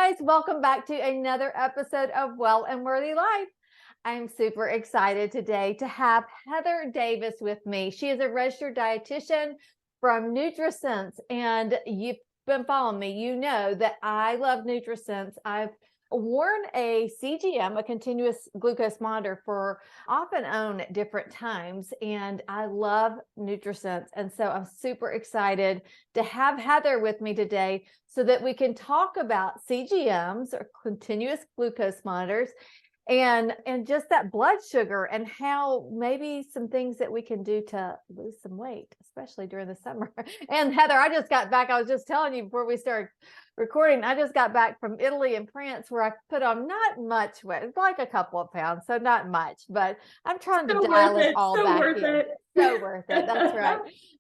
guys, welcome back to another episode of Well and Worthy Life. I'm super excited today to have Heather Davis with me. She is a registered dietitian from Nutrisense, and you've been following me. You know that I love Nutrisense. I've worn a CGM, a continuous glucose monitor, for off and on at different times, and I love Nutrisense. And so I'm super excited to have Heather with me today so that we can talk about CGMs, or continuous glucose monitors, and just that blood sugar, and how maybe some things that we can do to lose some weight, especially during the summer. And Heather, I just got back. I was just telling you before we started recording, I just got back from Italy and France, where I put on not much weight, like a couple of pounds, so not much, but I'm trying to dial it all back in. So worth it. That's right.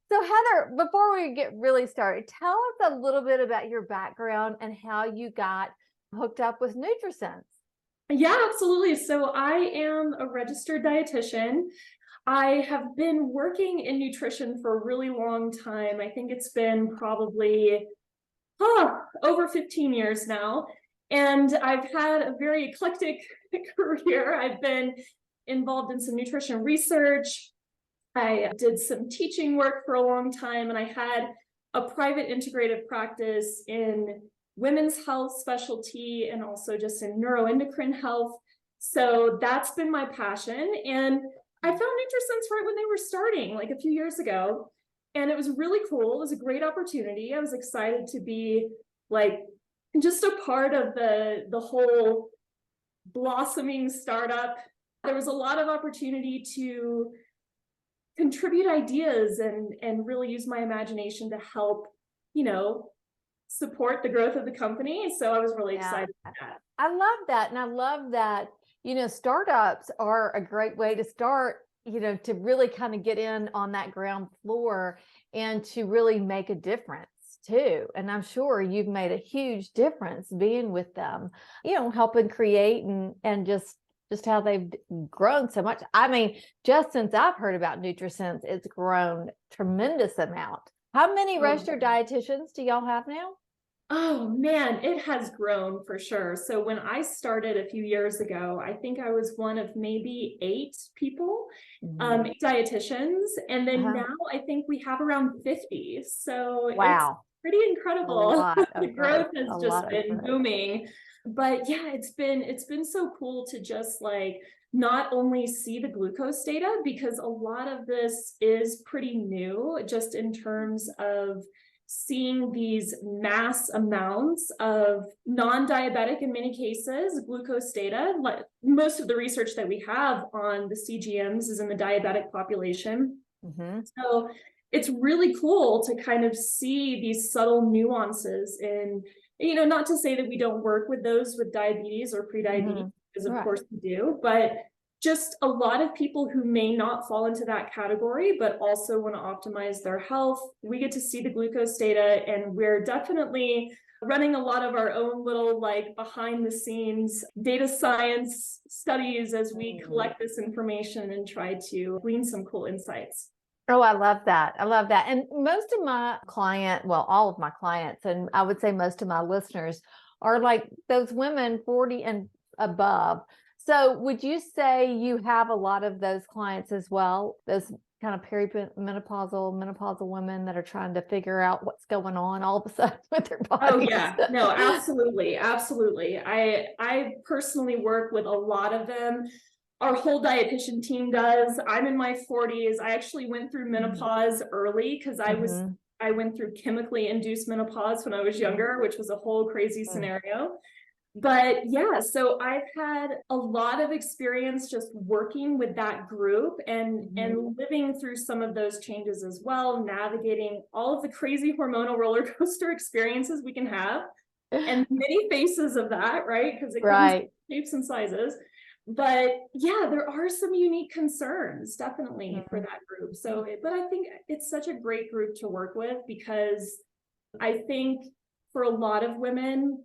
So Heather, before we get really started, tell us a little bit about your background and how you got hooked up with Nutrisense. Yeah, absolutely. So I am a registered dietitian. I have been working in nutrition for a really long time. I think it's been probably over 15 years now. And I've had a very eclectic career. I've been involved in some nutrition research. I did some teaching work for a long time, and I had a private integrative practice in women's health specialty and also just in neuroendocrine health. So that's been my passion. And I found Nutrisense right when they were starting, like a few years ago. And it was really cool. It was a great opportunity. I was excited to be like just a part of the whole blossoming startup. There was a lot of opportunity to contribute ideas and really use my imagination to help, support the growth of the company. So I was really excited about that. I love that. And I love that, startups are a great way to start, to really kind of get in on that ground floor and to really make a difference too. And I'm sure you've made a huge difference being with them, helping create and just how they've grown so much. I mean, just since I've heard about Nutrisense, it's grown tremendous amount. How many registered dietitians do y'all have now? Oh man, it has grown for sure. So when I started a few years ago, I think I was one of maybe 8 people, 8 dietitians. And then now I think we have around 50. So it's pretty incredible. The growth has just been booming. But yeah, it's been so cool to just like not only see the glucose data, because a lot of this is pretty new, just in terms of seeing these mass amounts of non-diabetic, in many cases, glucose data. Like most of the research that we have on the CGMs is in the diabetic population. So it's really cool to kind of see these subtle nuances in, not to say that we don't work with those with diabetes or prediabetes, because of course we do, but just a lot of people who may not fall into that category, but also want to optimize their health. We get to see the glucose data, and we're definitely running a lot of our own little like behind the scenes data science studies as we collect this information and try to glean some cool insights. Oh, I love that. I love that. And most of my all of my clients, and I would say most of my listeners, are like those women 40 and above. So would you say you have a lot of those clients as well, those kind of menopausal women that are trying to figure out what's going on all of a sudden with their bodies? Oh yeah, no, absolutely. Absolutely. I personally work with a lot of them. Our whole dietitian team does. I'm in my 40s. I actually went through menopause early because I went through chemically induced menopause when I was younger, which was a whole crazy scenario. But yeah, so I've had a lot of experience just working with that group and living through some of those changes as well, navigating all of the crazy hormonal roller coaster experiences we can have, and many faces of that, right? Because it comes in shapes and sizes. But yeah, there are some unique concerns definitely for that group. So, but I think it's such a great group to work with, because I think for a lot of women,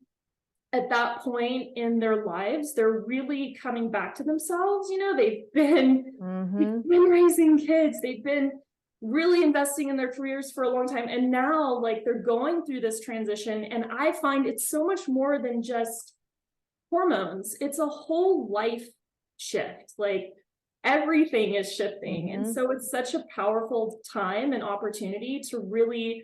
at that point in their lives, they're really coming back to themselves. They've been raising kids. They've been really investing in their careers for a long time. And now like they're going through this transition. And I find it's so much more than just hormones. It's a whole life shift. Like everything is shifting. And so it's such a powerful time and opportunity to really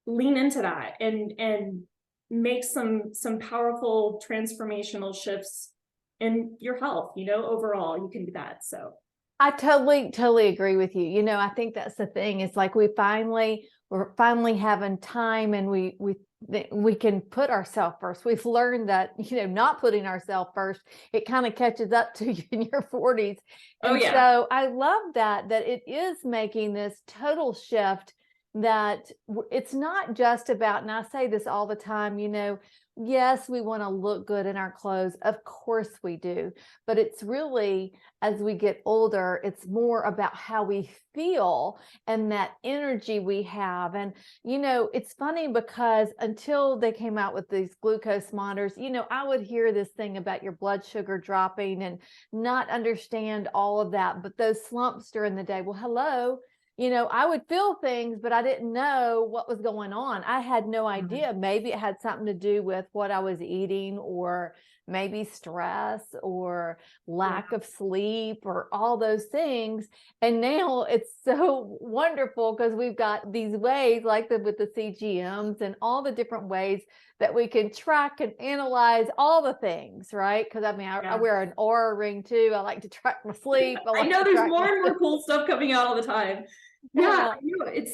lean into that and make some powerful transformational shifts in your health, you know, overall you can do that. So I totally agree with you. You know, I think that's the thing. It's like we're finally having time, and we can put ourselves first. We've learned that, you know, not putting ourselves first, it kind of catches up to you in your 40s. And so I love that it is making this total shift, that it's not just about, and I say this all the time, you know, yes, we want to look good in our clothes. Of course we do. But it's really, as we get older, it's more about how we feel and that energy we have. And, you know, it's funny because until they came out with these glucose monitors, you know, I would hear this thing about your blood sugar dropping and not understand all of that. But those slumps during the day, well, hello. You know, I would feel things, but I didn't know what was going on. I had no idea. Maybe it had something to do with what I was eating, or maybe stress or lack of sleep, or all those things. And now it's so wonderful because we've got these ways like with the CGMs and all the different ways that we can track and analyze all the things, right? Because I mean, I wear an Aura ring too. I like to track my sleep. I know there's more and more cool stuff coming out all the time. Yeah, I know.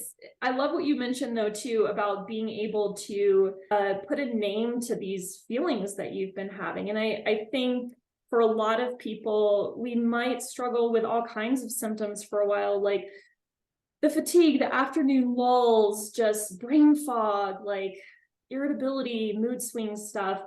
I love what you mentioned though too about being able to put a name to these feelings that you've been having. And I think for a lot of people, we might struggle with all kinds of symptoms for a while, like the fatigue, the afternoon lulls, just brain fog, like irritability, mood swing stuff.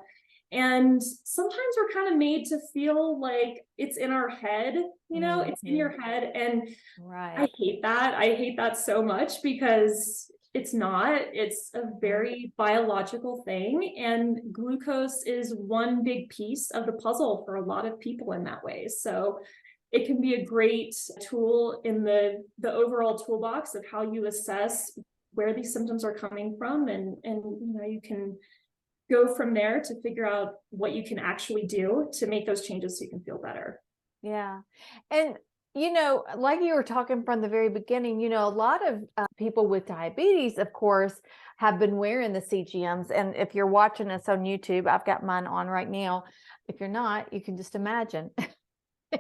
And sometimes we're kind of made to feel like it's in our head, you know, it's in your head. And I hate that. I hate that so much because it's not. It's a very biological thing. And glucose is one big piece of the puzzle for a lot of people in that way. So it can be a great tool in the overall toolbox of how you assess where these symptoms are coming from. And you know, you can go from there to figure out what you can actually do to make those changes so you can feel better. Yeah. And, you know, like you were talking from the very beginning, you know, a lot of people with diabetes, of course, have been wearing the CGMs. And if you're watching us on YouTube, I've got mine on right now. If you're not, you can just imagine.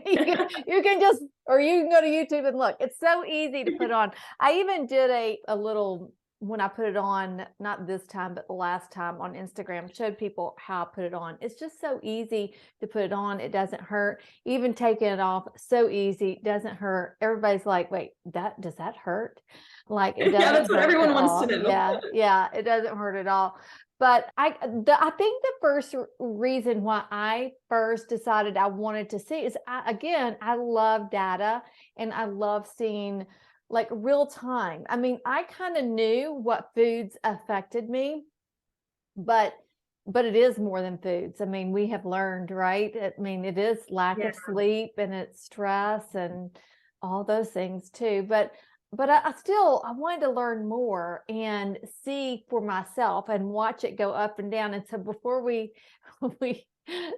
you can just, or you can go to YouTube and look. It's so easy to put on. I even did a little, when I put it on, not this time, but the last time on Instagram, showed people how I put it on. It's just so easy to put it on. It doesn't hurt. Even taking it off, so easy, doesn't hurt. Everybody's like, wait, does that hurt? Like it doesn't. Yeah, that's what everyone wants to know. Yeah, it doesn't hurt at all. But I think the first reason why I first decided I wanted to see is, I love data, and I love seeing like real time. I mean, I kind of knew what foods affected me, but it is more than foods. I mean, we have learned, right? I mean, it is lack of sleep, and it's stress and all those things too. But I wanted to learn more and see for myself and watch it go up and down. And so before we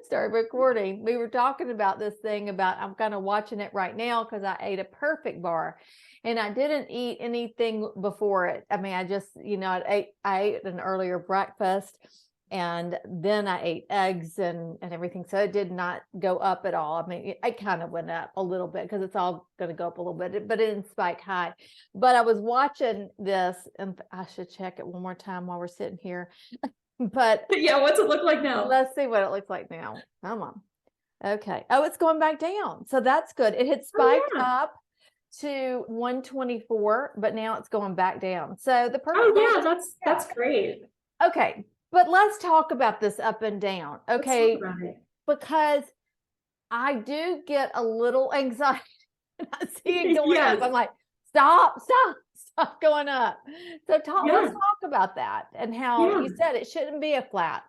started recording, we were talking about this thing about, I'm kind of watching it right now because I ate a perfect bar. And I didn't eat anything before it. I mean, I just, you know, I ate an earlier breakfast, and then I ate eggs and everything. So it did not go up at all. I mean, it kind of went up a little bit because it's all going to go up a little bit, but it didn't spike high. But I was watching this, and I should check it one more time while we're sitting here. But yeah, what's it look like now? Let's see what it looks like now. Come on. Okay. Oh, it's going back down. So that's good. It had spiked up to 124, but now it's going back down. So the perfect. That's great. Okay, but let's talk about this up and down. Okay, because I do get a little anxiety when I see it going up. I'm like, stop going up. So let's talk about that, and how you said it shouldn't be a flat.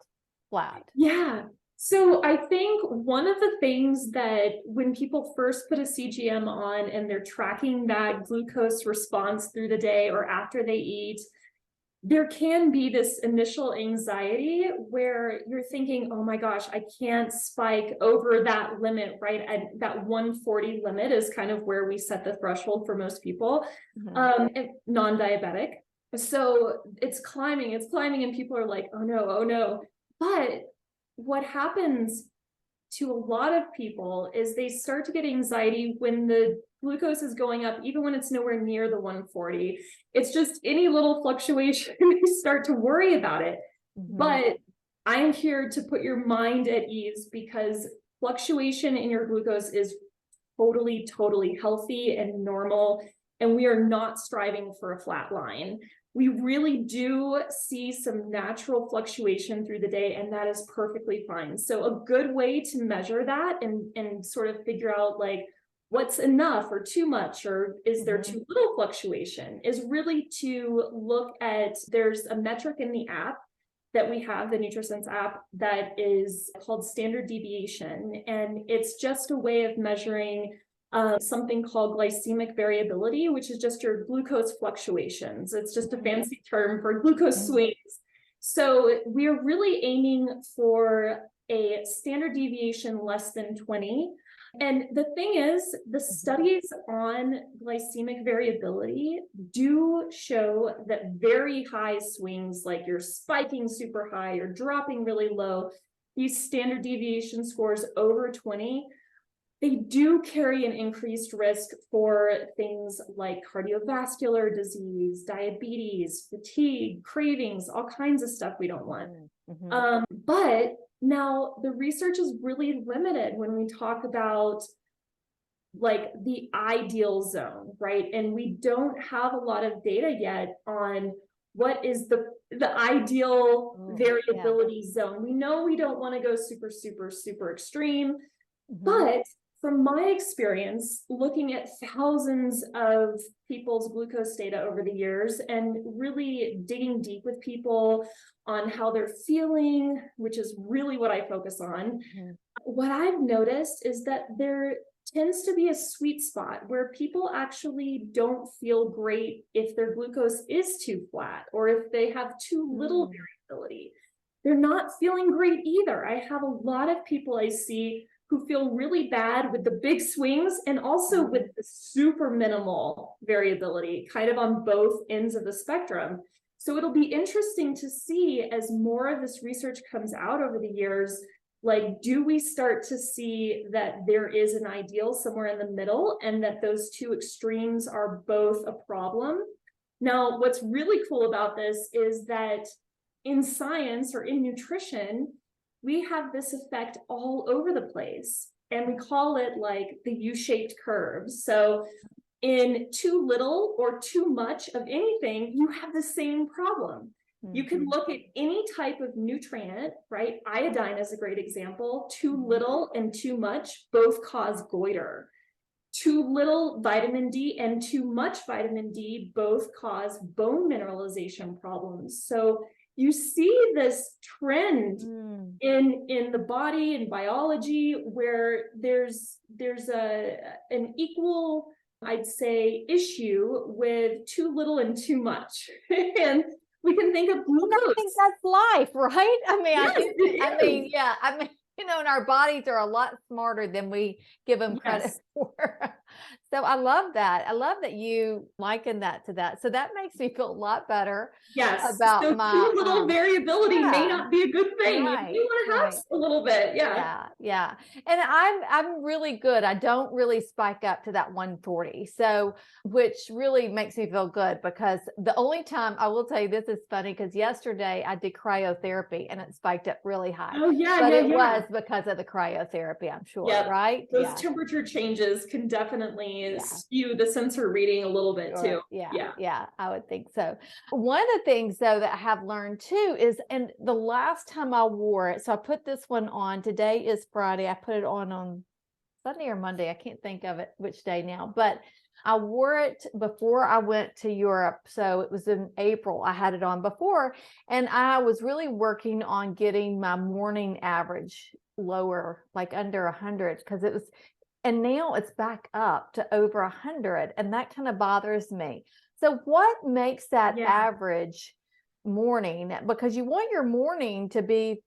Yeah. So I think one of the things that when people first put a CGM on and they're tracking that glucose response through the day or after they eat, there can be this initial anxiety where you're thinking, oh my gosh, I can't spike over that limit, right? At that 140 limit is kind of where we set the threshold for most people, and non-diabetic. So it's climbing, and people are like, oh no, oh no. But what happens to a lot of people is they start to get anxiety when the glucose is going up, even when it's nowhere near the 140. It's just any little fluctuation, they start to worry about it. But I'm here to put your mind at ease, because fluctuation in your glucose is totally, totally healthy and normal. And we are not striving for a flat line. We really do see some natural fluctuation through the day, and that is perfectly fine. So a good way to measure that and sort of figure out like what's enough or too much, or is there too little fluctuation, is really to look at, there's a metric in the app that we have, the Nutrisense app, that is called standard deviation. And it's just a way of measuring something called glycemic variability, which is just your glucose fluctuations. It's just a fancy term for glucose swings. So we're really aiming for a standard deviation less than 20. And the thing is, the studies on glycemic variability do show that very high swings, like you're spiking super high, you're dropping really low, these standard deviation scores over 20, they do carry an increased risk for things like cardiovascular disease, diabetes, fatigue, cravings, all kinds of stuff we don't want. But now the research is really limited when we talk about like the ideal zone, right? And we don't have a lot of data yet on what is the ideal variability zone. We know we don't want to go super, super, super extreme, but from my experience, looking at thousands of people's glucose data over the years and really digging deep with people on how they're feeling, which is really what I focus on, what I've noticed is that there tends to be a sweet spot where people actually don't feel great if their glucose is too flat or if they have too little variability. They're not feeling great either. I have a lot of people I see who feel really bad with the big swings and also with the super minimal variability, kind of on both ends of the spectrum. So it'll be interesting to see, as more of this research comes out over the years, like, do we start to see that there is an ideal somewhere in the middle and that those two extremes are both a problem? Now, what's really cool about this is that in science or in nutrition, we have this effect all over the place, and we call it like the U-shaped curve. So in too little or too much of anything, you have the same problem. You can look at any type of nutrient, right? Iodine is a great example. Too little and too much both cause goiter. Too little vitamin D and too much vitamin D both cause bone mineralization problems. So you see this trend in the body and biology where there's an equal, I'd say, issue with too little and too much. And we can think of glucose. I think that's life, right? I mean, Yes, I mean, you know, and our bodies are a lot smarter than we give them credit for. So I love that. I love that you liken that to that. So that makes me feel a lot better about so my too little variability may not be a good thing. Right, You want to have a little bit, yeah. And I'm really good. I don't really spike up to that 140. So, which really makes me feel good, because the only time, I will tell you, this is funny, because yesterday I did cryotherapy and it spiked up really high. Oh yeah, but it was because of the cryotherapy, I'm sure, right? Those temperature changes can definitely skew the sensor reading a little bit too. Yeah, I would think so. One of the things though that I have learned too is, and the last time I wore it, so I put this one on, today is Friday, I put it on Sunday or Monday, I can't think of it which day now, but I wore it before I went to Europe. So it was in April. I had it on before, and I was really working on getting my morning average lower, like under 100, because it was, and now it's back up to over 100, and that kind of bothers me. So what makes that Yeah. average morning? Because you want your morning to be,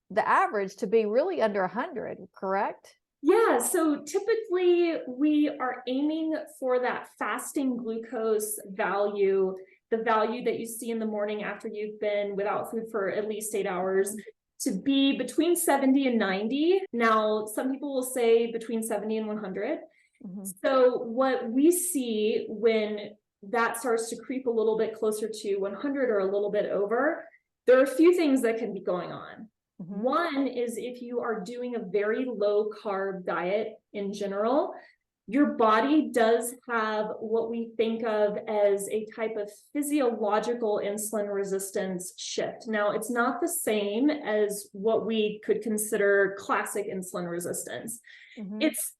the average to be really under 100, correct? Yeah, so typically we are aiming for that fasting glucose value, the value that you see in the morning after you've been without food for at least 8 hours, to be between 70 and 90. Now, some people will say between 70 and 100. So what we see when that starts to creep a little bit closer to 100 or a little bit over, there are a few things that can be going on. One is if you are doing a very low carb diet in general, your body does have what we think of as a type of physiological insulin resistance shift. Now, it's not the same as what we could consider classic insulin resistance.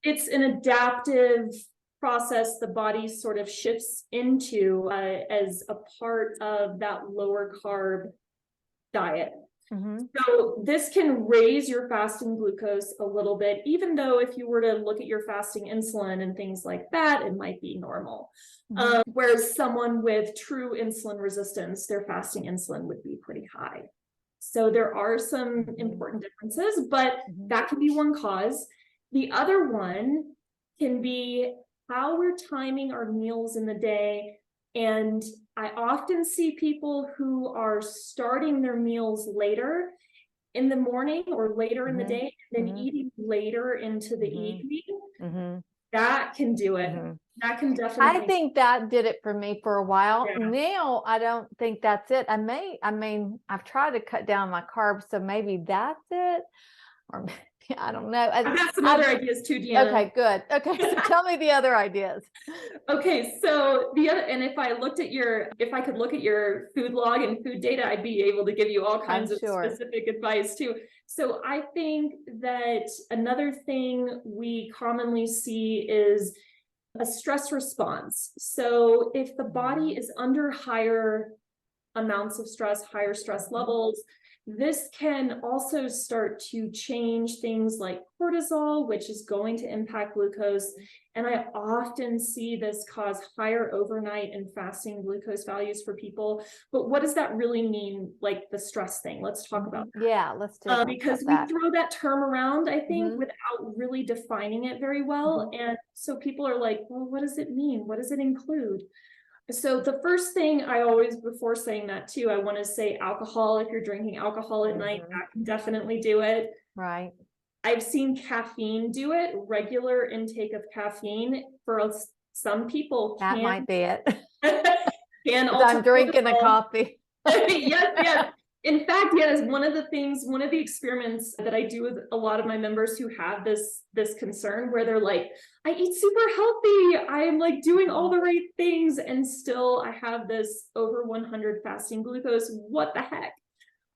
It's an adaptive process the body sort of shifts into as a part of that lower carb diet. So this can raise your fasting glucose a little bit, even though if you were to look at your fasting insulin and things like that, it might be normal. Whereas someone with true insulin resistance, their fasting insulin would be pretty high. So there are some important differences, but that can be one cause. The other one can be how we're timing our meals in the day. And I often see people who are starting their meals later in the morning or later in the day, and then eating later into the evening. That can do it. That can definitely. I think that did it for me for a while. Yeah. Now I don't think that's it. I mean, I've tried to cut down my carbs, so maybe that's it. Or I don't know. I've got some other ideas too, Deanna. Okay, good. Okay, so tell me the other ideas. Okay, so the other, and if I could look at your food log and food data, I'd be able to give you all kinds of specific advice too. So I think that another thing we commonly see is a stress response. So if the body is under higher amounts of stress, higher stress levels, this can also start to change things like cortisol, which is going to impact glucose. And I often see this cause higher overnight and fasting glucose values for people. But what does that really mean, like the stress thing? Let's talk about that. Yeah, let's do that. Because we throw that term around, I think, without really defining it very well. And so people are like, well, what does it mean? What does it include? So the first thing I always, before saying that too, I want to say alcohol. If you're drinking alcohol at night, that can definitely do it. Right. I've seen caffeine do it. Regular intake of caffeine for some people that might be it. Can I'm drinking a coffee. Yes. In fact, yes, one of the experiments that I do with a lot of my members who have this concern, where they're like, I eat super healthy, I'm like doing all the right things, and still I have this over 100 fasting glucose. What the heck?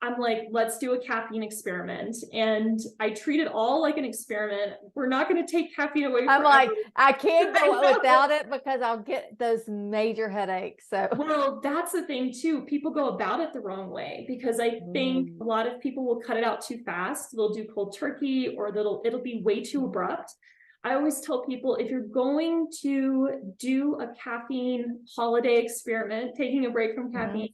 I'm like, let's do a caffeine experiment. And I treat it all like an experiment. We're not going to take caffeine away from I'm like, I can't go without it because I'll get those major headaches. So, well, that's the thing too. People go about it the wrong way, because I think a lot of people will cut it out too fast. They'll do cold turkey, or it'll be way too abrupt. I always tell people, if you're going to do a caffeine holiday experiment, taking a break from caffeine,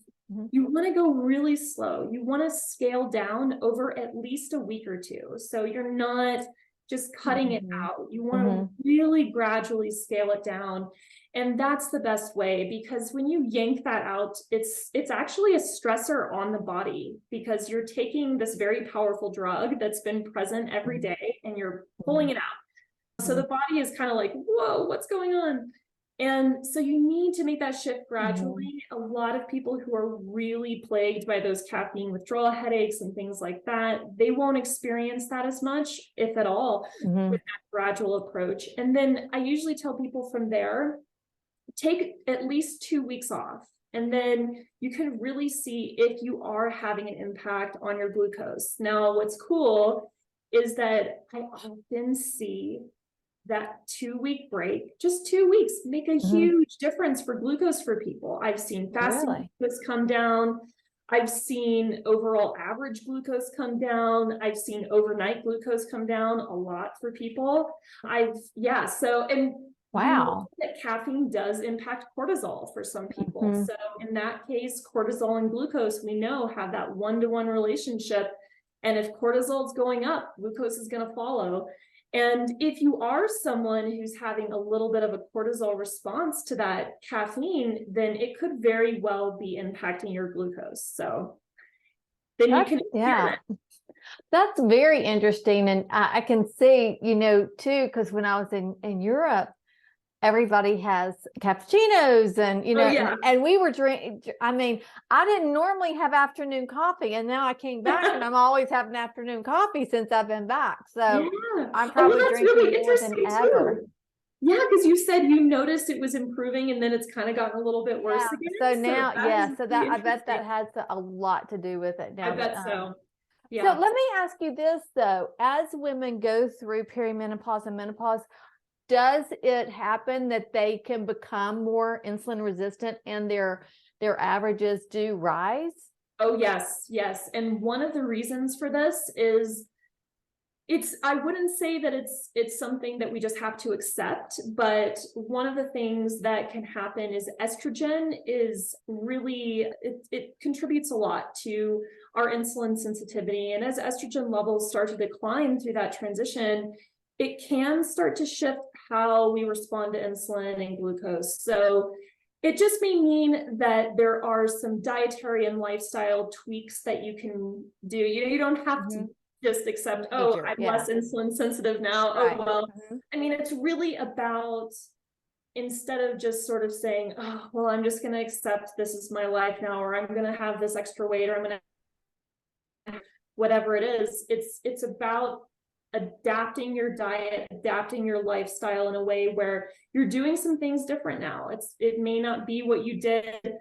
you want to go really slow. You want to scale down over at least a week or two. So you're not just cutting it out. You want to really gradually scale it down. And that's the best way, because when you yank that out, it's actually a stressor on the body, because you're taking this very powerful drug that's been present every day and you're pulling it out. So the body is kind of like, whoa, what's going on? And so you need to make that shift gradually. A lot of people who are really plagued by those caffeine withdrawal headaches and things like that, they won't experience that as much, if at all, with that gradual approach. And then I usually tell people from there, take at least 2 weeks off. And then you can really see if you are having an impact on your glucose. Now, what's cool is that I often see that 2-week break, just 2 weeks, make a huge difference for glucose for people. I've seen fasting glucose come down. I've seen overall average glucose come down. I've seen overnight glucose come down a lot for people. We know that caffeine does impact cortisol for some people. So in that case, cortisol and glucose, we know, have that 1-to-1 relationship. And if cortisol is going up, glucose is going to follow. And if you are someone who's having a little bit of a cortisol response to that caffeine, then it could very well be impacting your glucose. So then you can experiment. That's very interesting. And I can see, too, because when I was in Europe, everybody has cappuccinos and, and we were drinking. I mean, I didn't normally have afternoon coffee, and now I came back and I'm always having afternoon coffee since I've been back. So I'm probably drinking really more than ever. Yeah, because you said you noticed it was improving and then it's kind of gotten a little bit worse again. So now, I bet that has a lot to do with it now. I bet so. Yeah. So let me ask you this though, as women go through perimenopause and menopause, does it happen that they can become more insulin resistant and their averages do rise? Oh, yes. And one of the reasons for this is I wouldn't say that it's something that we just have to accept, but one of the things that can happen is estrogen is really, it contributes a lot to our insulin sensitivity. And as estrogen levels start to decline through that transition, it can start to shift how we respond to insulin and glucose. So it just may mean that there are some dietary and lifestyle tweaks that you can do. You don't have to just accept, I'm less insulin sensitive now. Oh, well, I mean, it's really about, instead of just sort of saying, oh, well, I'm just going to accept this is my life now, or I'm going to have this extra weight, or I'm going to, whatever it is, it's about adapting your diet, adapting your lifestyle in a way where you're doing some things different now. It may not be what you did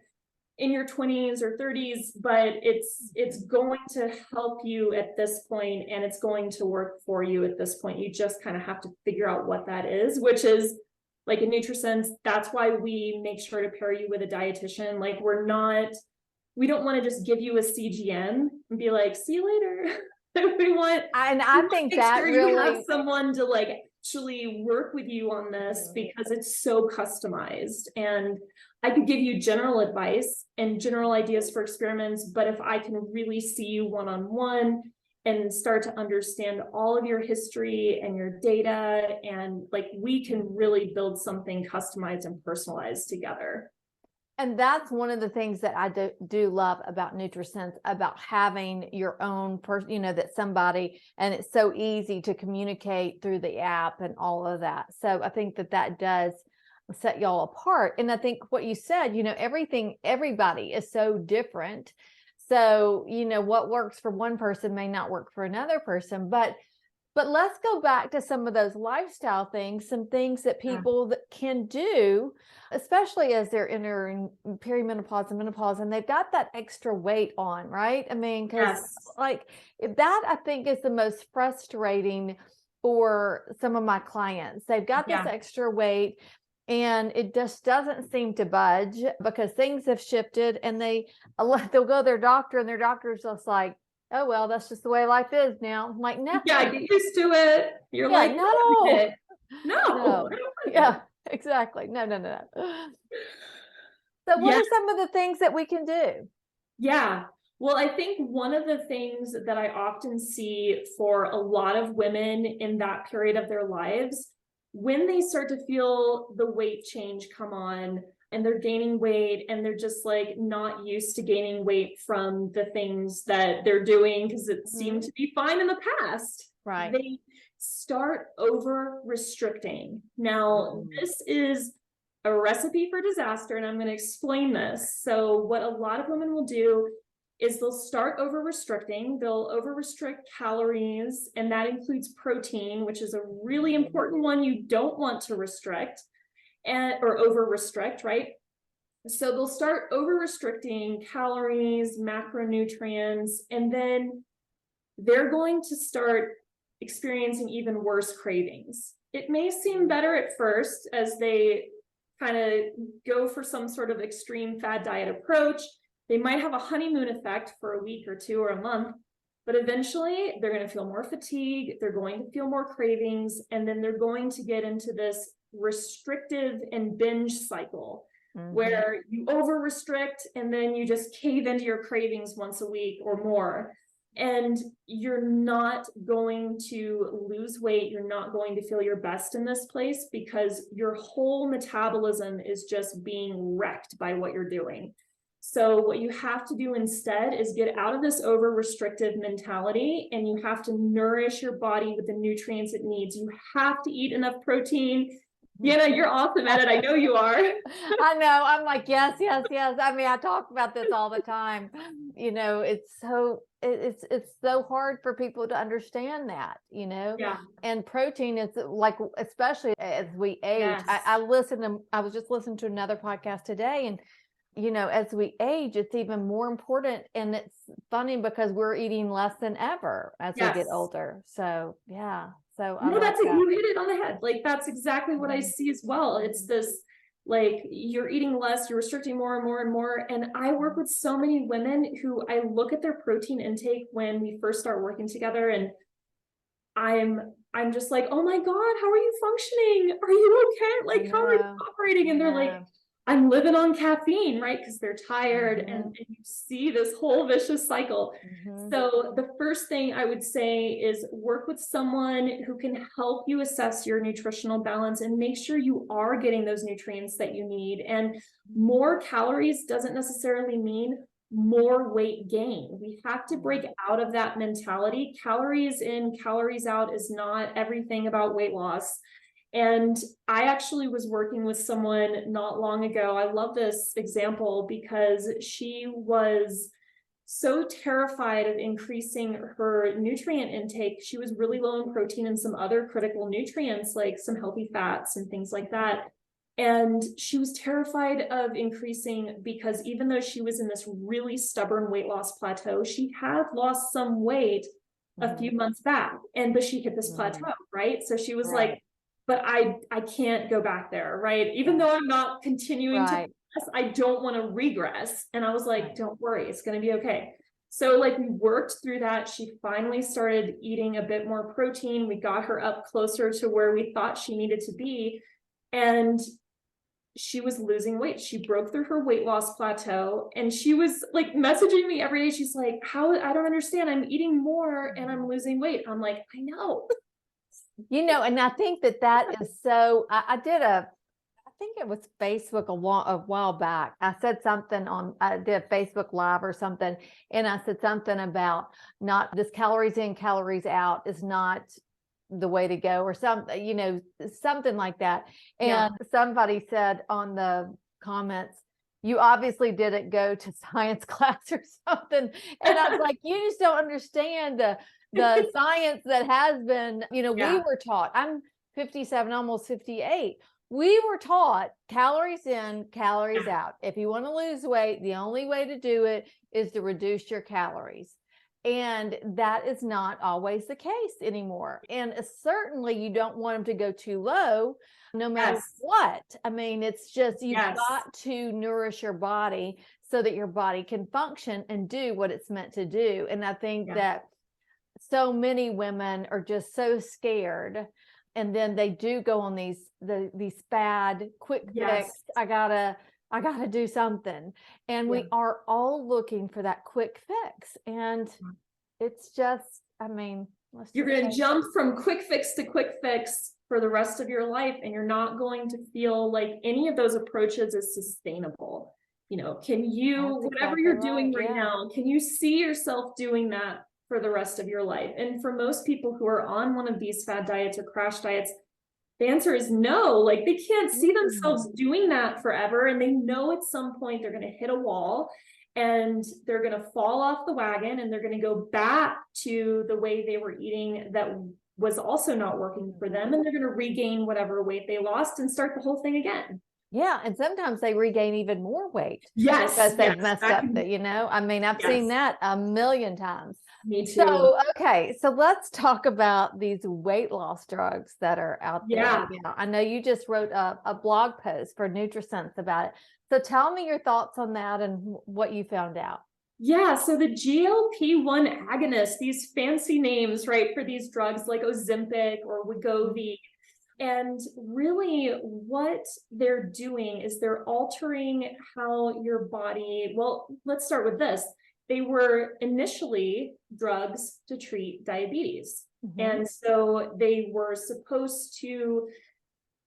in your 20s or 30s, but it's going to help you at this point, and it's going to work for you at this point. You just kind of have to figure out what that is, which is like in Nutrisense. That's why we make sure to pair you with a dietitian. Like we don't want to just give you a CGM and be like, see you later. I think that you have someone to actually work with you on this, because it's so customized. And I could give you general advice and general ideas for experiments, but if I can really see you one-on-one and start to understand all of your history and your data, and we can really build something customized and personalized together. And that's one of the things that I do love about Nutrisense, about having your own person, that somebody, and it's so easy to communicate through the app and all of that. So I think that does set y'all apart. And I think what you said, everybody is so different. So, what works for one person may not work for another person, but let's go back to some of those lifestyle things, some things that people that can do, especially as they're entering perimenopause and menopause, and they've got that extra weight on, right? I mean, because that I think is the most frustrating for some of my clients. They've got this extra weight and it just doesn't seem to budge because things have shifted, and they'll go to their doctor, and their doctor's just like, oh, well, that's just the way life is now. I'm like, no. Yeah, get used to it. You're like, no. Yeah, exactly. No. So what are some of the things that we can do? Yeah. Well, I think one of the things that I often see for a lot of women in that period of their lives, when they start to feel the weight change come on, and they're gaining weight, and they're just not used to gaining weight from the things that they're doing because it seemed to be fine in the past. Right. They start over restricting. Now, this is a recipe for disaster, and I'm going to explain this. So what a lot of women will do is they'll start over restricting. They'll over restrict calories, and that includes protein, which is a really important one you don't want to restrict. Or over restrict, right? So they'll start over restricting calories, macronutrients, and then they're going to start experiencing even worse cravings. It may seem better at first as they kind of go for some sort of extreme fad diet approach. They might have a honeymoon effect for a week or two or a month, but eventually they're going to feel more fatigue, they're going to feel more cravings, and then they're going to get into this restrictive and binge cycle where you over restrict and then you just cave into your cravings once a week or more. And you're not going to lose weight. You're not going to feel your best in this place because your whole metabolism is just being wrecked by what you're doing. So what you have to do instead is get out of this over restrictive mentality, and you have to nourish your body with the nutrients it needs. You have to eat enough protein. You're awesome at it. I know you are. I know. I'm like, yes, yes, yes. I mean, I talk about this all the time. It's so hard for people to understand that, Yeah. and protein is like, especially as we age, Yes. I was just listening to another podcast today, and as we age, it's even more important. And it's funny because we're eating less than ever as we get older. So, yeah. So no, that's it. You hit it on the head. Like, that's exactly what I see as well. It's this, like, you're eating less, you're restricting more and more and more. And I work with so many women who I look at their protein intake when we first start working together, and I'm just like, oh my God, how are you functioning? Are you okay? Like, how are you operating? And they're like, I'm living on caffeine, right? Because they're tired, and you see this whole vicious cycle. So the first thing I would say is work with someone who can help you assess your nutritional balance and make sure you are getting those nutrients that you need. And more calories doesn't necessarily mean more weight gain. We have to break out of that mentality. Calories in, calories out is not everything about weight loss. And I actually was working with someone not long ago. I love this example because she was so terrified of increasing her nutrient intake. She was really low in protein and some other critical nutrients, like some healthy fats and things like that. And she was terrified of increasing because even though she was in this really stubborn weight loss plateau, she had lost some weight a few months back, but she hit this plateau, right? So she was like, but I can't go back there, right? Even though I'm not continuing to progress, I don't want to regress. And I was like, don't worry, it's going to be okay. So like we worked through that. She finally started eating a bit more protein. We got her up closer to where we thought she needed to be. And she was losing weight. She broke through her weight loss plateau, and she was like messaging me every day. She's like, I don't understand. I'm eating more and I'm losing weight. I'm like, I know. And I think that is so, I think it was Facebook a while back. I said something I did Facebook Live or something, and I said something about not this calories in, calories out is not the way to go, or something, something like that. And somebody said on the comments, you obviously didn't go to science class or something. And I was like, you just don't understand the science that has been, we were taught. I'm 57, almost 58. We were taught calories in, calories out. If you want to lose weight, the only way to do it is to reduce your calories. And that is not always the case anymore. And certainly you don't want them to go too low, no matter what. I mean, it's just, you've got to nourish your body so that your body can function and do what it's meant to do. And I think that so many women are just so scared. And then they do go on these fad, quick fix. I gotta do something. And we are all looking for that quick fix. And it's just, I mean, you're going to jump from quick fix to quick fix for the rest of your life. And you're not going to feel like any of those approaches is sustainable. Can you, whatever you're doing right now, can you see yourself doing that for the rest of your life? And for most people who are on one of these fad diets or crash diets, the answer is no. Like, they can't see themselves doing that forever. And they know at some point they're going to hit a wall and they're going to fall off the wagon, and they're going to go back to the way they were eating that was also not working for them. And they're going to regain whatever weight they lost and start the whole thing again. Yeah, and sometimes they regain even more weight Yes, because they've yes, messed that up can, that, I mean, I've seen yes, that a million times. me too. So, okay, so let's talk about these weight loss drugs that are out there Yeah. right now. I know you just wrote a blog post for Nutrisense about it. So tell me your thoughts on that and what you found out. Yeah, so the GLP-1 agonists, these fancy names, right, for these drugs like Ozempic or Wegovy. And really what they're doing is they're altering how your body, well, let's start with this. They were initially drugs to treat diabetes. Mm-hmm. And so they were supposed to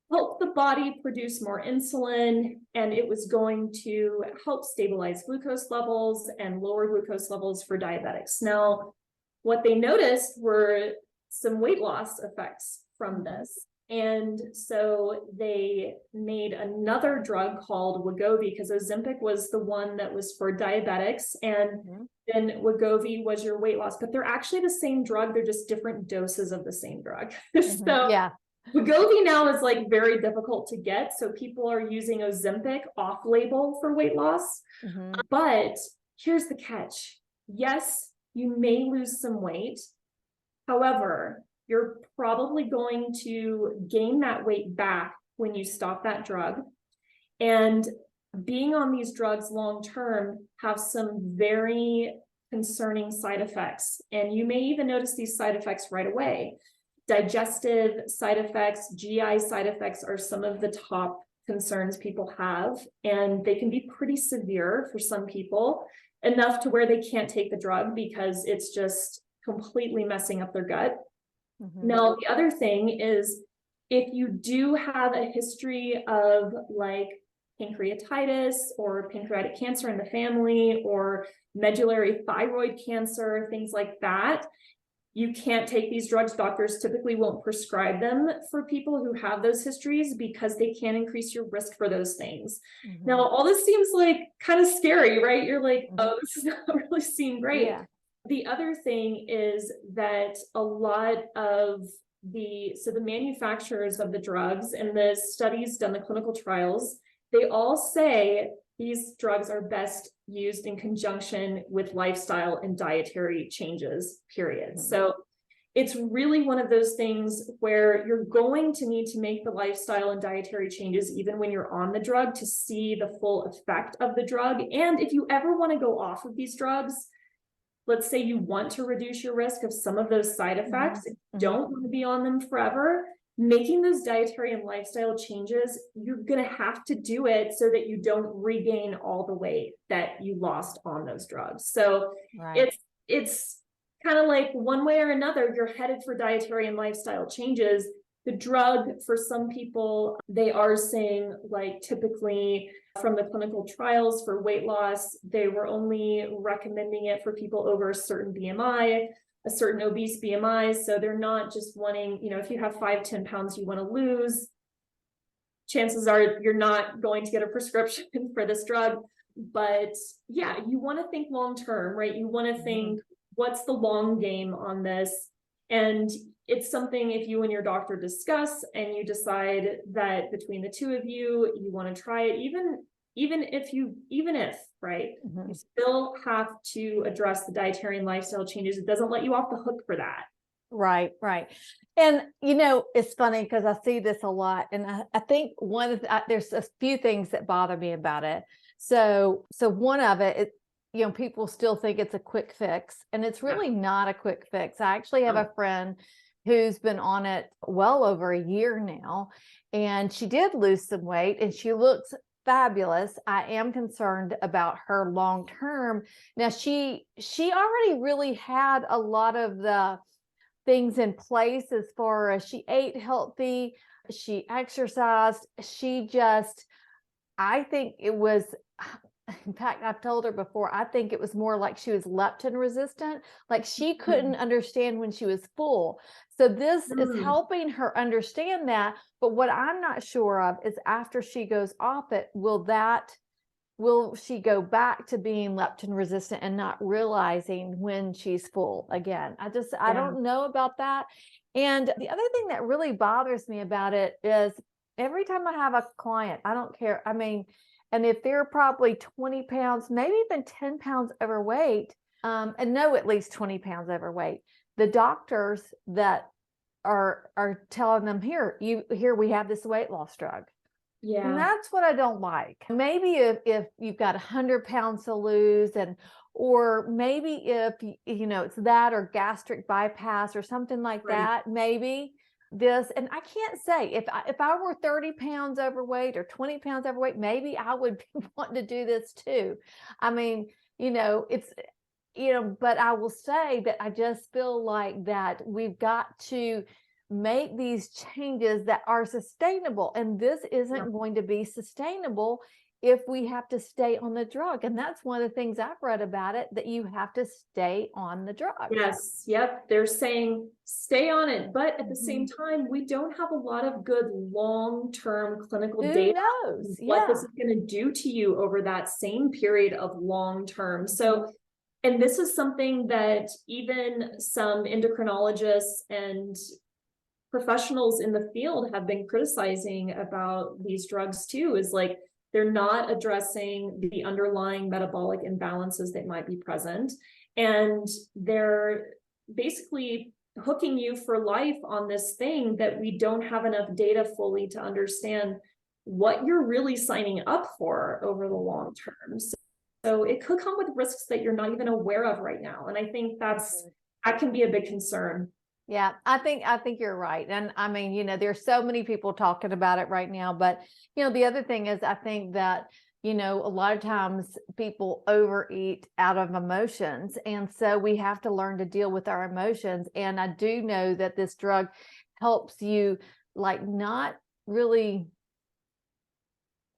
help the body produce more insulin, and it was going to help stabilize glucose levels and lower glucose levels for diabetics. Now, what they noticed were some weight loss effects from this. And so they made another drug called Wegovy, because Ozempic was the one that was for diabetics, and then Wegovy was your weight loss. But they're actually the same drug, they're just different doses of the same drug. So Yeah. Wegovy now is like very difficult to get, so people are using Ozempic off-label for weight loss. But here's the catch. Yes, you may lose some weight. However, you're probably going to gain that weight back when you stop that drug. And being on these drugs long-term have some very concerning side effects. And you may even notice these side effects right away. Digestive side effects, GI side effects are some of the top concerns people have, and they can be pretty severe for some people, enough to where they can't take the drug because it's just completely messing up their gut. Now, the other thing is, if you do have a history of like pancreatitis or pancreatic cancer in the family, or medullary thyroid cancer, things like that, you can't take these drugs. Doctors typically won't prescribe them for people who have those histories because they can increase your risk for those things. Now, all this seems like kind of scary, right? You're like, oh, this does not really seem great. Yeah. The other thing is that a lot of the manufacturers of the drugs and the studies done, the clinical trials, they all say these drugs are best used in conjunction with lifestyle and dietary changes, period. So it's really one of those things where you're going to need to make the lifestyle and dietary changes even when you're on the drug to see the full effect of the drug. And if you ever want to go off of these drugs, let's say you want to reduce your risk of some of those side effects, don't want to be on them forever, making those dietary and lifestyle changes, you're going to have to do it so that you don't regain all the weight that you lost on those drugs. So it's kind of like one way or another, you're headed for dietary and lifestyle changes. The drug, for some people, they are saying, like, typically from the clinical trials for weight loss, they were only recommending it for people over a certain BMI, a certain obese BMI. So they're not just wanting, if you have 5-10 pounds you want to lose, chances are you're not going to get a prescription for this drug. But yeah, you want to think long term, right? You want to think, what's the long game on this? And it's something, if you and your doctor discuss and you decide that between the two of you, you want to try it, even if, right, you still have to address the dietary and lifestyle changes. It doesn't let you off the hook for that. Right. And, it's funny because I see this a lot. And I think there's a few things that bother me about it. So one of it, people still think it's a quick fix, and it's really not a quick fix. I actually have a friend who's been on it well over a year now, and she did lose some weight and she looks fabulous. I am concerned about her long term. Now, she already really had a lot of the things in place as far as she ate healthy, she exercised, I think it was, in fact, I've told her before, I think it was more like she was leptin resistant, like she couldn't understand when she was full. So this is helping her understand that. But what I'm not sure of is, after she goes off it, will she go back to being leptin resistant and not realizing when she's full again? I don't know about that. And the other thing that really bothers me about it is, every time I have a client, I don't care. I mean, and if they're probably 20 pounds, maybe even 10 pounds overweight, and no, at least 20 pounds overweight, the doctors that are telling them, here we have this weight loss drug. And Yeah. that's what I don't like. Maybe if you've got 100 pounds to lose, or maybe if it's that, or gastric bypass or something like Right. that, maybe this. And I can't say if I were 30 pounds overweight or 20 pounds overweight, maybe I would be wanting to do this too. I mean, it's but I will say that I just feel like that we've got to make these changes that are sustainable, and this isn't going to be sustainable if we have to stay on the drug. And that's one of the things I've read about it, that you have to stay on the drug. Yes. Yep. They're saying stay on it. But at the same time, we don't have a lot of good long-term clinical data on what this is going to do to you over that same period of long-term. So, and this is something that even some endocrinologists and professionals in the field have been criticizing about these drugs too, is like, they're not addressing the underlying metabolic imbalances that might be present. And they're basically hooking you for life on this thing that we don't have enough data fully to understand what you're really signing up for over the long term. So it could come with risks that you're not even aware of right now. And I think that can be a big concern. Yeah, I think you're right. And I mean, there's so many people talking about it right now, but the other thing is, I think that, a lot of times people overeat out of emotions. And so we have to learn to deal with our emotions. And I do know that this drug helps you not really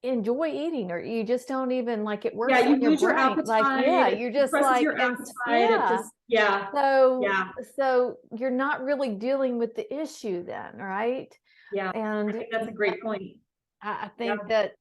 enjoy eating, or you just don't even it works. Yeah, you in your lose your brain. appetite. You're just your appetite. So you're not really dealing with the issue then, right? Yeah. And I think that's a great point. I think that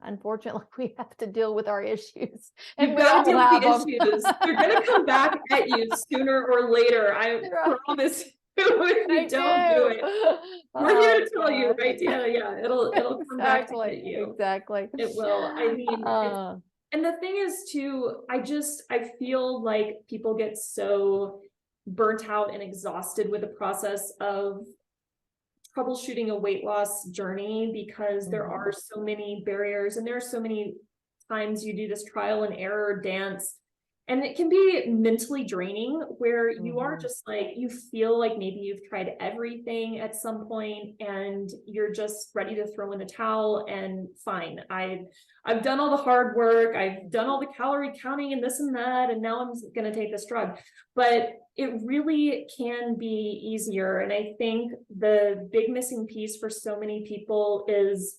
unfortunately we have to deal with our issues. And you've got to deal with the issues. They're going to come back at you sooner or later. I promise you, if you don't do it. We're here to tell you, right, Deanna? Yeah, it'll come back to get you. Exactly. It will. I mean, and the thing is too, I feel like people get so burnt out and exhausted with the process of troubleshooting a weight loss journey, because there are so many barriers, and there are so many times you do this trial and error dance, and it can be mentally draining, where you are just you feel like maybe you've tried everything at some point and you're just ready to throw in the towel, and fine, I've done all the hard work, I've done all the calorie counting and this and that, and now I'm going to take this drug. But it really can be easier. And I think the big missing piece for so many people is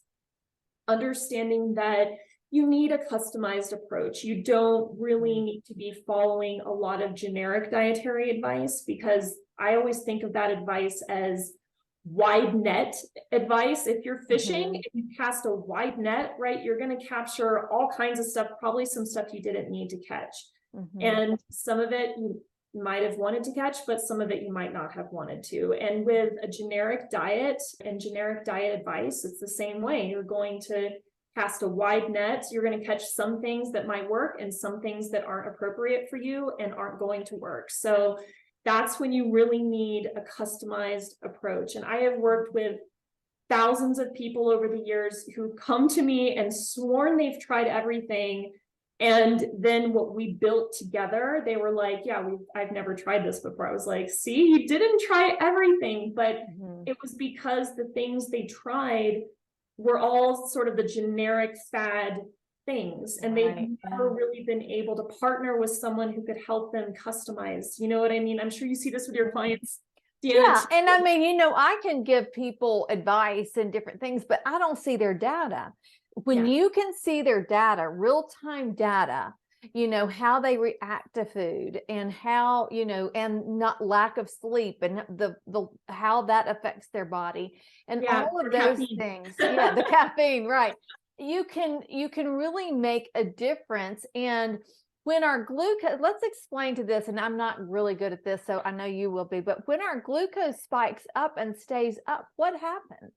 understanding that you need a customized approach. You don't really need to be following a lot of generic dietary advice, because I always think of that advice as wide net advice. If you're fishing, if you cast a wide net, right, you're going to capture all kinds of stuff, probably some stuff you didn't need to catch. And some of it you might have wanted to catch, but some of it you might not have wanted to. And with a generic diet and generic diet advice, it's the same way. You're going to cast a wide net. You're going to catch some things that might work and some things that aren't appropriate for you and aren't going to work. So that's when you really need a customized approach. And I have worked with thousands of people over the years who come to me and sworn they've tried everything. And then what we built together, they were like, yeah, I've never tried this before. I was like, see, you didn't try everything, but it was because the things they tried were all sort of the generic fad things. And they've never really been able to partner with someone who could help them customize. You know what I mean? I'm sure you see this with your clients. Yeah. And I mean, I can give people advice and different things, but I don't see their data. When you can see their data, real-time data, how they react to food, and how, and not lack of sleep, and the how that affects their body, and all of those things. Yeah, the caffeine, right. You can really make a difference. And when our glucose, let's explain to this, and I'm not really good at this, so I know you will be, but when our glucose spikes up and stays up, what happens?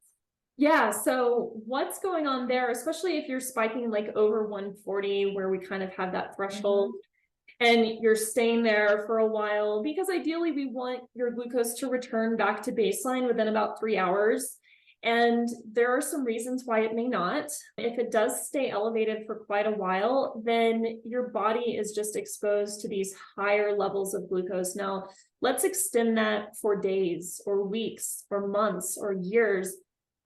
Yeah, so what's going on there, especially if you're spiking like over 140, where we kind of have that threshold, and you're staying there for a while, because ideally we want your glucose to return back to baseline within about 3 hours. And there are some reasons why it may not. If it does stay elevated for quite a while, then your body is just exposed to these higher levels of glucose. Now, let's extend that for days or weeks or months or years.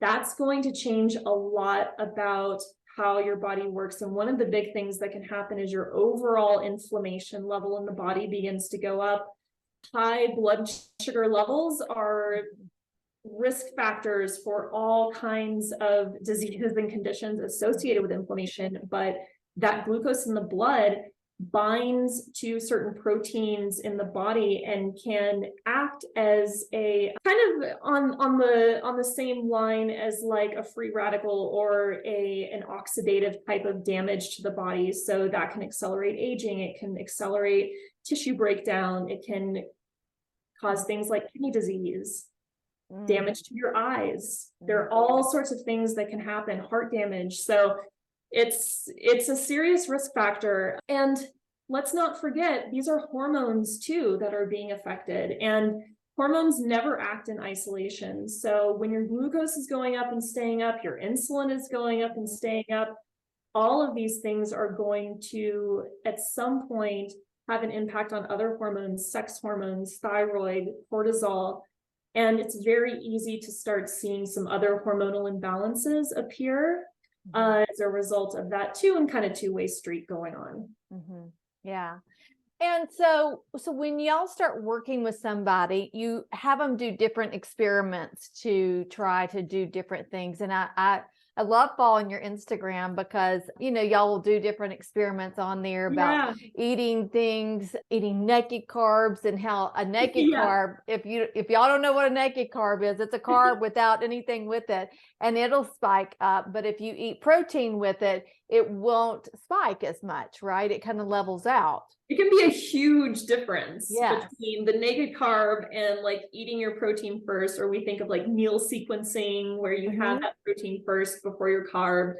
That's going to change a lot about how your body works. And one of the big things that can happen is your overall inflammation level in the body begins to go up. High blood sugar levels are risk factors for all kinds of diseases and conditions associated with inflammation, but that glucose in the blood binds to certain proteins in the body and can act as a kind of on the same line as like a free radical or an oxidative type of damage to the body. So that can accelerate aging, it can accelerate tissue breakdown, it can cause things like kidney disease, damage to your eyes. There are all sorts of things that can happen, heart damage. So it's a serious risk factor. And let's not forget, these are hormones too that are being affected, and hormones never act in isolation. So when your glucose is going up and staying up, your insulin is going up and staying up, all of these things are going to at some point have an impact on other hormones, sex hormones, thyroid, cortisol. And it's very easy to start seeing some other hormonal imbalances appear as a result of that too, and kind of two-way street going on. Yeah. And so when y'all start working with somebody, you have them do different experiments to try to do different things. And I love following your Instagram because, y'all will do different experiments on there about eating things, eating naked carbs, and how a naked carb, if y'all don't know what a naked carb is, it's a carb without anything with it, and it'll spike up. But if you eat protein with it, it won't spike as much, right? It kind of levels out. It can be a huge difference between the naked carb and like eating your protein first, or we think of like meal sequencing where you have that protein first before your carb.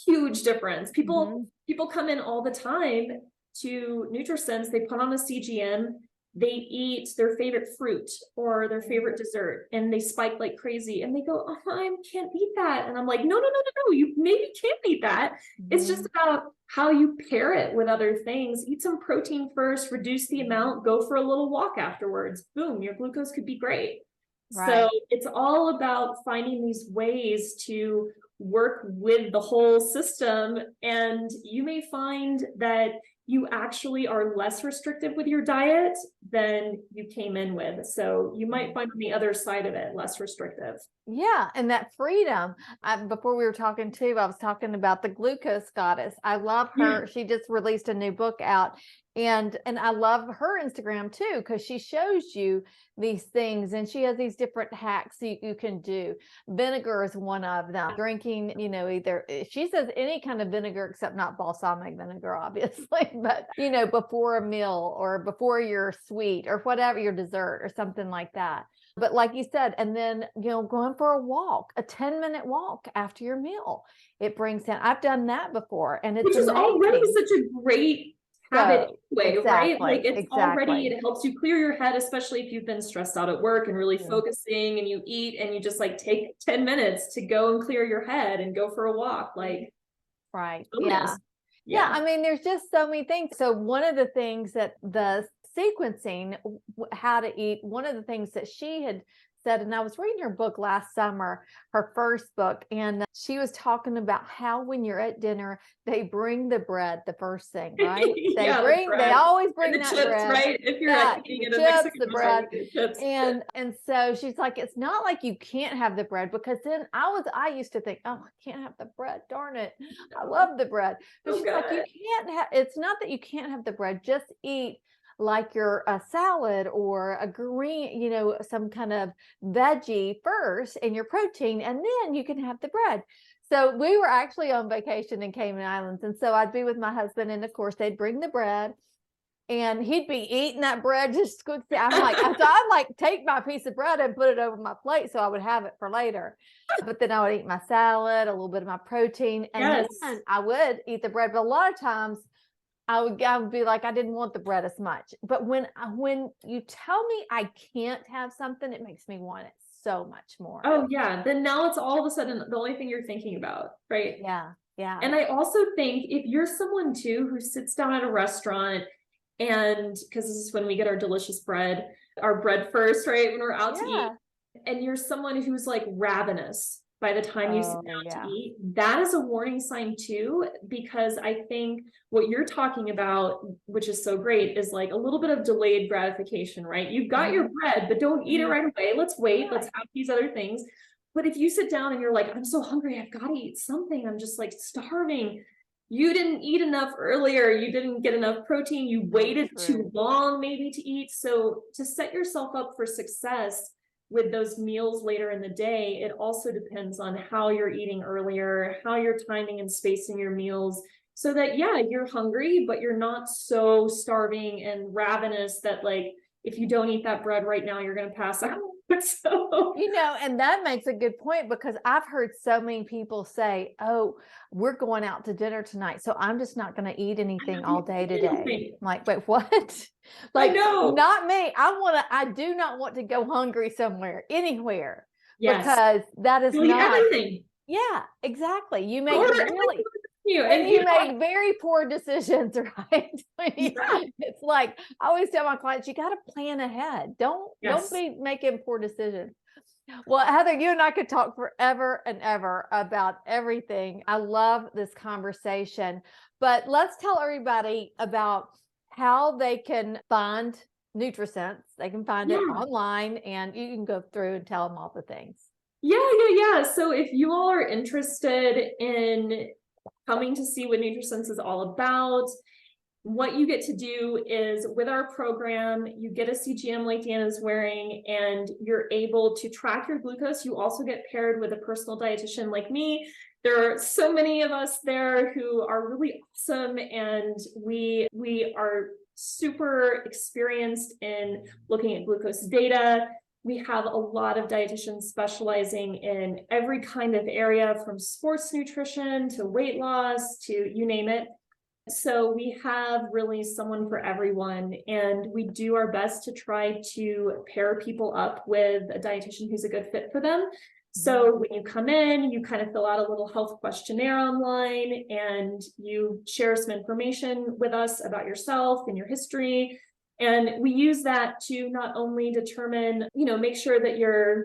Huge difference. People come in all the time to Nutrisense, they put on a CGM, they eat their favorite fruit or their favorite dessert, and they spike like crazy, and they go, oh, I can't eat that. And I'm like, no, you maybe can't eat that. It's just about how you pair it with other things. Eat some protein first, reduce the amount, go for a little walk afterwards. Boom, your glucose could be great. So it's all about finding these ways to work with the whole system. And you may find that you actually are less restrictive with your diet than you came in with. So you might find on the other side of it less restrictive. Yeah. And that freedom. Before we were talking too, I was talking about the glucose goddess. I love her. She just released a new book out. And I love her Instagram too, because she shows you these things, and she has these different hacks you can do. Vinegar is one of them. Drinking, either, she says any kind of vinegar except not balsamic vinegar, obviously, but, before a meal or before your sweet or whatever, your dessert or something like that. But like you said, and then, going for a walk, a 10-minute walk after your meal, it brings down, I've done that before, and it's which is already such a great habit way, right? Like it's already, it helps you clear your head, especially if you've been stressed out at work and really focusing, and you eat and you just like take 10 minutes to go and clear your head and go for a walk. Like, yeah. I mean, there's just so many things. So one of the things that the sequencing, how to eat, one of the things that she had said, and I was reading her book last summer, her first book, and she was talking about how when you're at dinner, they bring the bread the first thing, right? They always bring that chips, bread, right? If you're eating the chips, the bread, and so she's like, it's not like you can't have the bread, because then I used to think, oh, I can't have the bread, darn it, I love the bread, but she's like, you can't have. It's not that you can't have the bread, just eat like your salad or a green, some kind of veggie first, and your protein, and then you can have the bread. So we were actually on vacation in Cayman Islands, and so I'd be with my husband, and of course they'd bring the bread, and he'd be eating that bread just good. I'm like, so I'd like take my piece of bread and put it over my plate so I would have it for later. But then I would eat my salad, a little bit of my protein, and Yes. then I would eat the bread. But a lot of times I would be like, I didn't want the bread as much. But when you tell me I can't have something, it makes me want it so much more. Oh yeah. Then now it's all of a sudden the only thing you're thinking about, right? Yeah. Yeah. And I also think if you're someone too who sits down at a restaurant, and because this is when we get our delicious bread, our bread first, right? When we're out to eat, and you're someone who's like ravenous by the time you sit down to eat, that is a warning sign too, because I think what you're talking about, which is so great, is like a little bit of delayed gratification, right? You've got your bread, but don't eat it right away. Let's wait. Let's have these other things. But if you sit down and you're like, I'm so hungry, I've got to eat something. I'm just like starving. You didn't eat enough earlier. You didn't get enough protein. You waited too long maybe to eat. So to set yourself up for success with those meals later in the day, it also depends on how you're eating earlier, how you're timing and spacing your meals, so that, yeah, you're hungry, but you're not so starving and ravenous that like, if you don't eat that bread right now, you're going to pass out. So, and that makes a good point, because I've heard so many people say, oh, we're going out to dinner tonight, so I'm just not going to eat anything all day today. I'm like, wait, what? Like, not me. I do not want to go hungry anywhere. Yes. Because that is not everything. Yeah, exactly. You make really you make very poor decisions, right? It's like I always tell my clients, you got to plan ahead. Don't be making poor decisions. Well, Heather, you and I could talk forever and ever about everything. I love this conversation, but let's tell everybody about how they can find Nutrisense. They can find it online, and you can go through and tell them all the things. Yeah. So if you all are interested in coming to see what Nutrisense is all about, what you get to do is, with our program, you get a CGM like Deanna's wearing, and you're able to track your glucose. You also get paired with a personal dietitian like me. There are so many of us there who are really awesome, and we are super experienced in looking at glucose data. We have a lot of dietitians specializing in every kind of area, from sports nutrition to weight loss to you name it. So we have really someone for everyone, and we do our best to try to pair people up with a dietitian who's a good fit for them. So when you come in, you kind of fill out a little health questionnaire online, and you share some information with us about yourself and your history. And we use that to not only determine, make sure that you're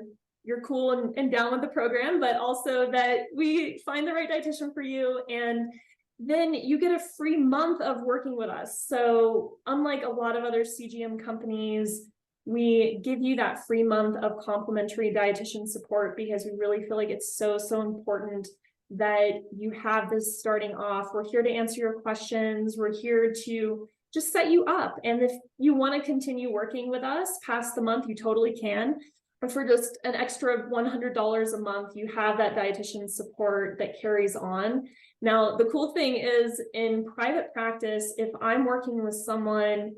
cool and down with the program, but also that we find the right dietitian for you. And then you get a free month of working with us. So unlike a lot of other CGM companies, we give you that free month of complimentary dietitian support, because we really feel like it's so important that you have this starting off. We're here to answer your questions. We're here to just set you up. And if you want to continue working with us past the month, you totally can. But for just an extra $100 a month, you have that dietitian support that carries on. Now, the cool thing is, in private practice, if I'm working with someone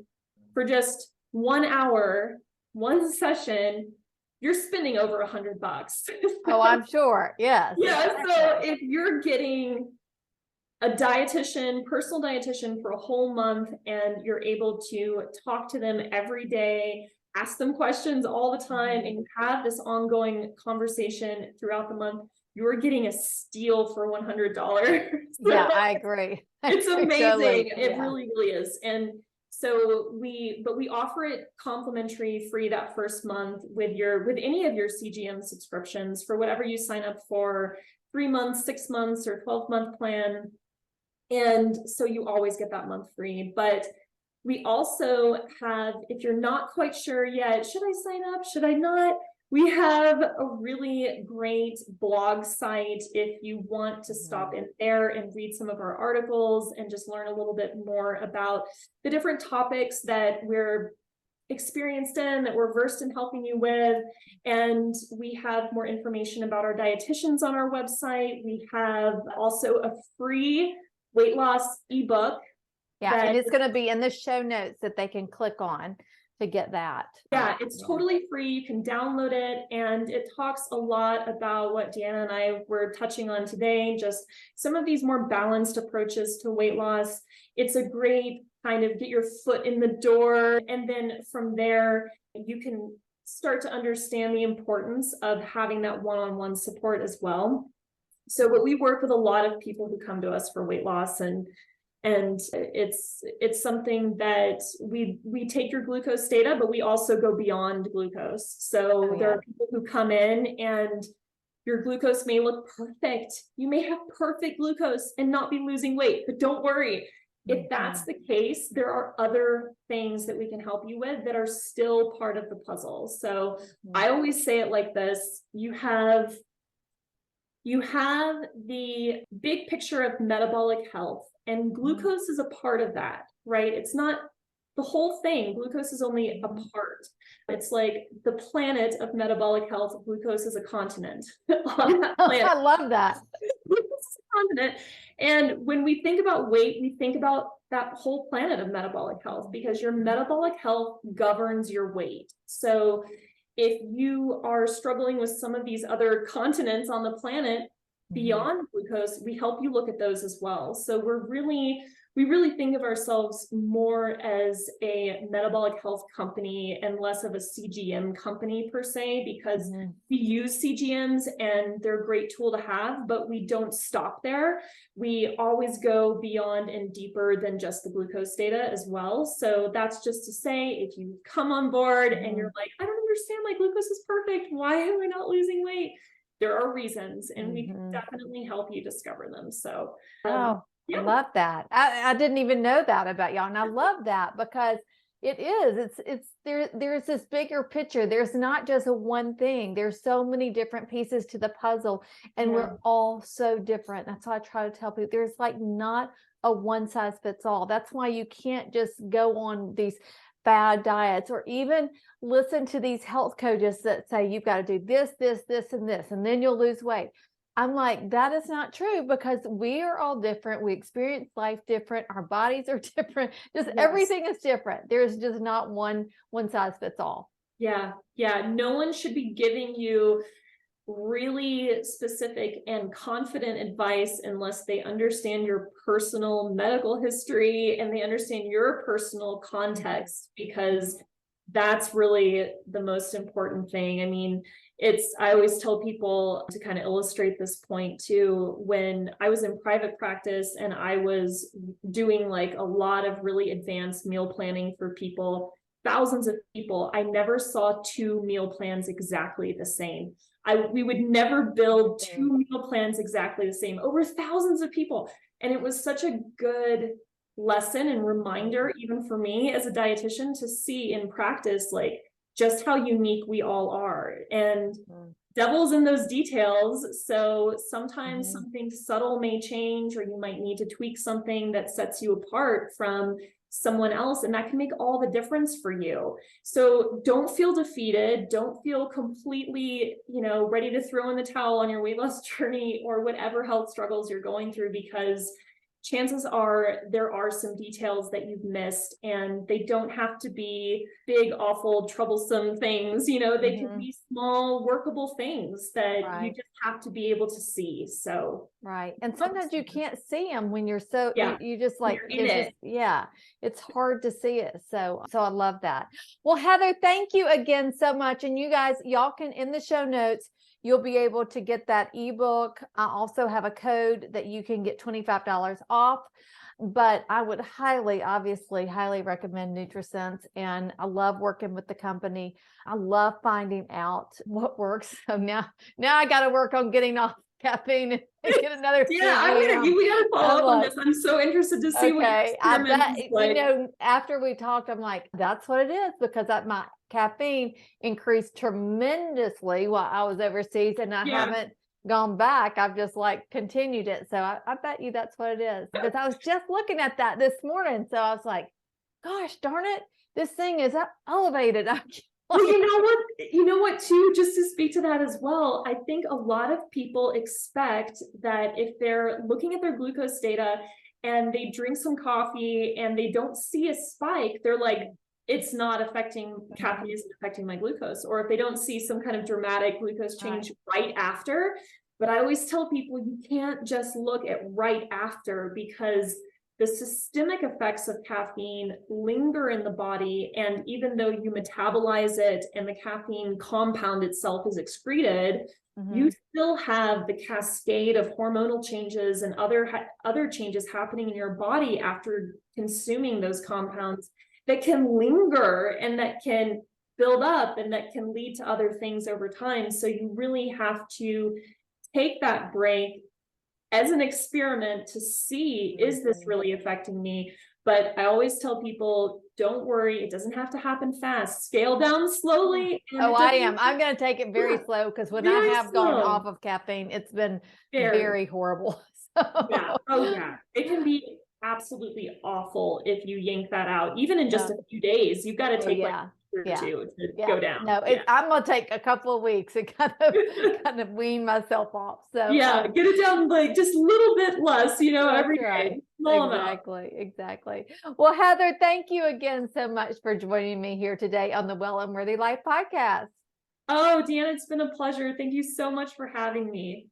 for just 1 hour, one session, you're spending over $100. Oh, I'm sure. Yes. Yeah. So if you're getting a dietitian, personal dietitian for a whole month, and you're able to talk to them every day, ask them questions all the time, and you have this ongoing conversation throughout the month, you're getting a steal for $100. Yeah, I agree. It's amazing. It really is. And so we offer it complimentary, free that first month with any of your CGM subscriptions for whatever you sign up for, 3 months, 6 months, or 12-month plan. And so you always get that month free. But we also have, if you're not quite sure yet, should I sign up? Should I not? We have a really great blog site if you want to stop in there and read some of our articles and just learn a little bit more about the different topics that we're experienced in, that we're versed in helping you with. And we have more information about our dietitians on our website. We have also a free weight loss ebook Yeah, that and it's going to be in the show notes that they can click on to get that. Yeah, it's totally free. You can download it, and it talks a lot about what Deanna and I were touching on today, just some of these more balanced approaches to weight loss. It's a great kind of get your foot in the door, and then from there, you can start to understand the importance of having that one-on-one support as well. So, but we work with a lot of people who come to us for weight loss, and it's something that we take your glucose data, but we also go beyond glucose. So there are people who come in and your glucose may look perfect. You may have perfect glucose and not be losing weight, but don't worry. If that's the case, there are other things that we can help you with that are still part of the puzzle. So I always say it like this: you have the big picture of metabolic health, and glucose is a part of that, right? It's not the whole thing. Glucose is only a part. It's like the planet of metabolic health. Glucose is a continent on that planet. I love that. Glucose is a continent. And when we think about weight, we think about that whole planet of metabolic health, because your metabolic health governs your weight. So if you are struggling with some of these other continents on the planet beyond glucose, we help you look at those as well. So we really think of ourselves more as a metabolic health company and less of a CGM company per se, because we use CGMs and they're a great tool to have, but we don't stop there. We always go beyond and deeper than just the glucose data as well. So that's just to say, if you come on board and you're like, I don't understand, my glucose is perfect, why am I not losing weight? There are reasons, and we can definitely help you discover them. So I love that. I didn't even know that about y'all. And I love that, because there's this bigger picture. There's not just a one thing. There's so many different pieces to the puzzle, and we're all so different. That's why I try to tell people there's like not a one size fits all. That's why you can't just go on these fad diets or even listen to these health coaches that say you've got to do this, this, this, and this, and then you'll lose weight. I'm like, that is not true, because we are all different. We experience life different. Our bodies are different. Just everything is different. There's just not one size fits all. Yeah. No one should be giving you really specific and confident advice unless they understand your personal medical history and they understand your personal context, because that's really the most important thing. I mean, I always tell people to kind of illustrate this point too. When I was in private practice and I was doing like a lot of really advanced meal planning for people, thousands of people, I never saw two meal plans exactly the same. We would never build two meal plans exactly the same over thousands of people. And it was such a good lesson and reminder, even for me as a dietitian, to see in practice, like just how unique we all are. And devil's in those details. So sometimes something subtle may change, or you might need to tweak something that sets you apart from someone else, and that can make all the difference for you. So don't feel defeated. Don't feel completely, ready to throw in the towel on your weight loss journey or whatever health struggles you're going through, because chances are there are some details that you've missed, and they don't have to be big, awful, troublesome things. They can be small, workable things that you just have to be able to see. So and sometimes you can't see them when you're so you just like it's hard to see it. So I love that. Well, Heather, thank you again so much. And you guys, y'all can, in the show notes, you'll be able to get that ebook. I also have a code that you can get $25 off, but I would obviously highly recommend Nutrisense. And I love working with the company. I love finding out what works. So now I got to work on getting off caffeine and get another. We gotta follow up on this. I'm so interested to see what your experiment is like. After we talked, I'm like, that's what it is, because my caffeine increased tremendously while I was overseas, and I haven't gone back. I've just like continued it. So I bet you that's what it is, because I was just looking at that this morning. So I was like, gosh darn it, this thing is elevated. Well, you know what too, just to speak to that as well, I think a lot of people expect that if they're looking at their glucose data and they drink some coffee and they don't see a spike, they're like, it's not affecting, caffeine isn't affecting my glucose. Or if they don't see some kind of dramatic glucose change right after. But I always tell people, you can't just look at right after, because the systemic effects of caffeine linger in the body. And even though you metabolize it and the caffeine compound itself is excreted, you still have the cascade of hormonal changes and other changes happening in your body after consuming those compounds that can linger and that can build up and that can lead to other things over time. So you really have to take that break as an experiment to see, is this really affecting me? But I always tell people, don't worry, it doesn't have to happen fast. Scale down slowly. Oh, I am. I'm going to take it very slow, because when I have gone off of caffeine, it's been very horrible. Yeah. Oh, yeah. It can be absolutely awful if you yank that out, even in just a few days. You've got to take like a week or two to go down. No, I'm going to take a couple of weeks to kind of wean myself off. So get it down like just a little bit less, every day. Exactly. Well, Heather, thank you again so much for joining me here today on the Well and Worthy Life podcast. Oh, Deanna, it's been a pleasure. Thank you so much for having me.